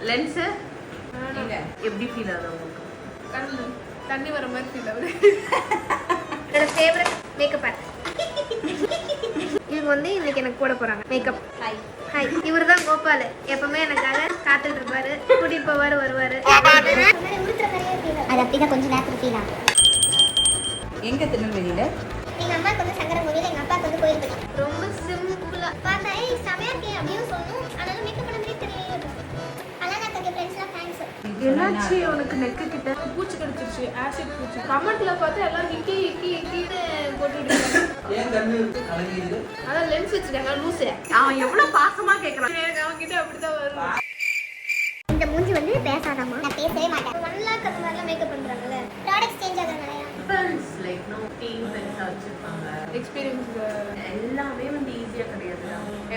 Lens எப்படி feel ஆகுது உங்களுக்கு? கண்ணு தண்ணி வர மாதிரி ஃபீல் ஆகுது. என்னோட ஃபேவரட் மேக்கப் ஆர்ட். இவங்க வந்து இன்னைக்கு எனக்கு போட போறாங்க மேக்கப். Hi hi. இவர் தான் கோபால். எப்பவுமே எனக்காக காத்துட்டு இருப்பாரு, கூட்டிட்டு போவாரு, வருவாரு. அது அப்படிதான் கொஞ்சம் நேரத்துக்கு ஃபீல் ஆகும். எங்க திருநெல்வேலியில? எங்க அம்மாக்கு வந்து சங்கரன் கோவில், எங்க அப்பாவுக்கு வந்து கோயில் படி. ரொம்ப சிம்பிளா பார்த்தா செமையா இருக்கே அப்படின்னு சொல்லணும். ஆனாலும் மேக்கப் பண்ண மாதிரி தெரியல. அதான் நான் கொஞ்சம் ஃப்ரெண்ட்ஸ்லாம் தேங்க்ஸ். என்னாச்சு உனக்கு நெக்கு கிட்ட? பூச்சி கடிச்சிருச்சு, ஆசிட் பூச்சி. கமெண்ட்ல பார்த்து எல்லாம் இக்கி இக்கி இக்கி போட்டு விடுறாங்க. ஏன் கண்ணு கலங்கிடுது? அதான் லென்ஸ் வச்சிருக்காங்க லூசு. அவன் எவ்வளவு பாசமா கேக்குறான். எனக்கு அவங்க கிட்ட அப்படிதான் வரும். இந்த மூஞ்சி வந்து பேசாதாமா. நான் பேசவே மாட்டேன். 1 lakh அந்த மாதிரிலாம் மேக்கப் பண்றாங்கல்ல. ப்ராடக்ட்ஸ் சேஞ்ச் ஆகுறதுனால லைக் நோ டீம் பெருசா வச்சிருப்பாங்க. எக்ஸ்பீரியன்ஸ் எல்லாமே வந்து ஈஸியா கிடையாது.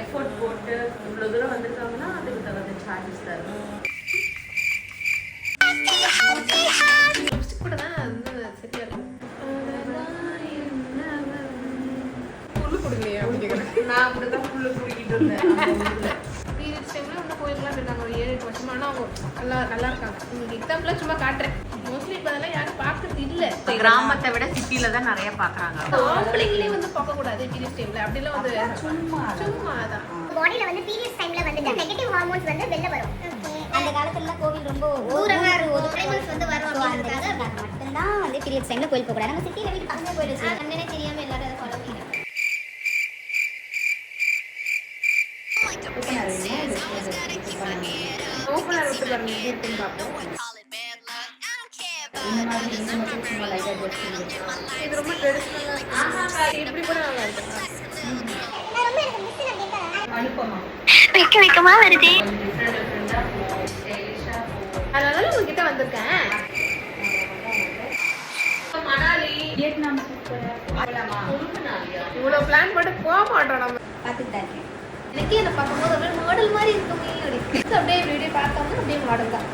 எஃபோர்ட் போட்டு இவ்வளவு தூரம் வந்திருக்காங்கன்னா அதுக்கு தகுந்த சார்ஜஸ் தரும். லிப்ஸ்டிக் கூட தான் வந்து சரியா இருக்கும். புல்லு கொடுக்கலையா அப்படி கேட்குறேன். நான் அப்படிதான் புல்லு குடிக்கிட்டு இருந்தேன். பீரியட்ஸ் டைம்ல வந்து கோயிலுக்குலாம் போயிருக்காங்க ஒரு 7-8 வருஷமா. ஆனால் அவங்க நல்லா இருக்காங்க. இன்னைக்கு எக்ஸாம்பிளாக சும்மா காட்டுறேன். மோஸ்ட்லி இப்போ அதெல்லாம் யாரும் பார்க்கறது இல்லை. கிராமத்தை விட சிட்டில தான் நிறைய பாக்குறாங்க. ஆம்பளைங்களே வந்து பார்க்கக்கூடாது பீரியட்ஸ் டைம்ல. அப்படிலாம் வந்து சும்மா தான். பாடியில வந்து பீரியட்ஸ் டைம்ல வந்து நெகட்டிவ் ஹார்மோன்ஸ் வந்து வெளில வரும். அந்த காலத்துல கோவில் ரொம்ப தூரமா இருக்கும். ஹார்மோன்ஸ் வந்து வரும் அப்படின்றதுக்காக மட்டும்தான் வந்து பீரியட்ஸ் டைம்ல கோயில் போக கூடாது. நம்ம சிட்டில வீட்டு பக்கத்துல கோயில் வச்சு அண்ணனே தெரியாம எல்லாரும் அதை ஃபாலோ பண்ணிக்கிறாங்க. ஓப்பனர் விட்டு பாருங்க இருக்குன்னு பார்ப்போம். இது ரொம்ப ட்ரெடிஷ்னலாக இப்படி கூட நல்லா இருக்கு. வெக்கமா வருது. அதனால உங்ககிட்ட வந்திருக்கேன். மணாலி இவ்வளவு பிளான் போட்டு போக மாட்டோம் நம்ம. பார்த்துக்கிட்டா இருக்கேன். எனக்கே இதை பார்க்கும்போது அப்படியே மாடல் மாதிரி இருக்குமே. அப்படியே வீடியோ பார்த்தோம்னா அப்படியே மாடல் தான்.